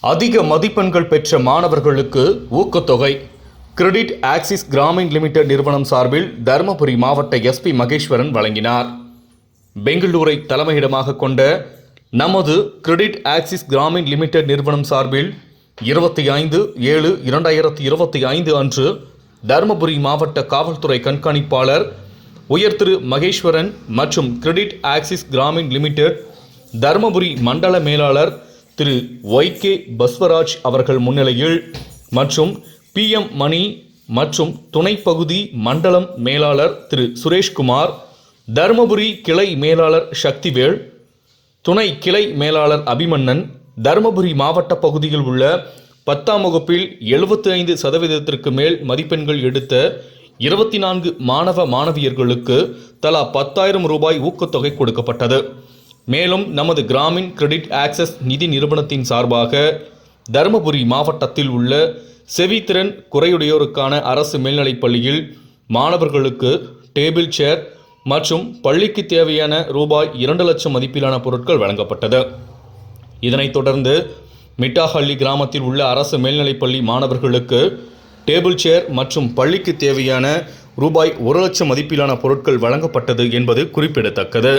அதிக மதிப்பெண்கள் பெற்ற மாணவர்களுக்கு ஊக்கத்தொகை. கிரெடிட் ஆக்சிஸ் கிராமின் லிமிடெட் நிறுவனம் சார்பில் தருமபுரி மாவட்ட எஸ்பி மகேஸ்வரன் வழங்கினார். பெங்களூரை தலைமையிடமாக கொண்ட நமது கிரெடிட் ஆக்சிஸ் கிராமின் லிமிடெட் நிறுவனம் சார்பில் 25/7/2025 அன்று தருமபுரி மாவட்ட காவல்துறை கண்காணிப்பாளர் உயர் திரு மகேஸ்வரன் மற்றும் credit axis Gramin limited Dharmapuri மண்டல மேலாளர் திரு YK பஸ்வராஜ் அவர்கள் முன்னிலையில் மற்றும் PM மணி மற்றும் துணை பகுதி மண்டலம் மேலாளர் திரு சுரேஷ்குமார், தருமபுரி கிளை மேலாளர் சக்திவேல், துணை கிளை மேலாளர் அபிமன்னன், தருமபுரி மாவட்ட பகுதியில் உள்ள 10ஆம் வகுப்பில் 75% மேல் மதிப்பெண்கள் எடுத்த 24 மாணவ மாணவியர்களுக்கு தலா 10,000 ரூபாய் ஊக்கத்தொகை கொடுக்கப்பட்டது. மேலும் நமது கிராமின் கிரெடிட் ஆக்சஸ் நிதி நிறுவனத்தின் சார்பாக தருமபுரி மாவட்டத்தில் உள்ள செவித்திறன் குறையுடையோருக்கான அரசு மேல்நிலைப் பள்ளியில் மாணவர்களுக்கு டேபிள் சேர் மற்றும் பள்ளிக்கு தேவையான ரூபாய் 2 லட்சம் மதிப்பிலான பொருட்கள் வழங்கப்பட்டது. இதனைத் தொடர்ந்து மிட்டாஹள்ளி கிராமத்தில் உள்ள அரசு மேல்நிலைப்பள்ளி மாணவர்களுக்கு டேபிள் சேர் மற்றும் பள்ளிக்கு தேவையான ரூபாய் 1 லட்சம் மதிப்பிலான பொருட்கள் வழங்கப்பட்டது என்பது குறிப்பிடத்தக்கது.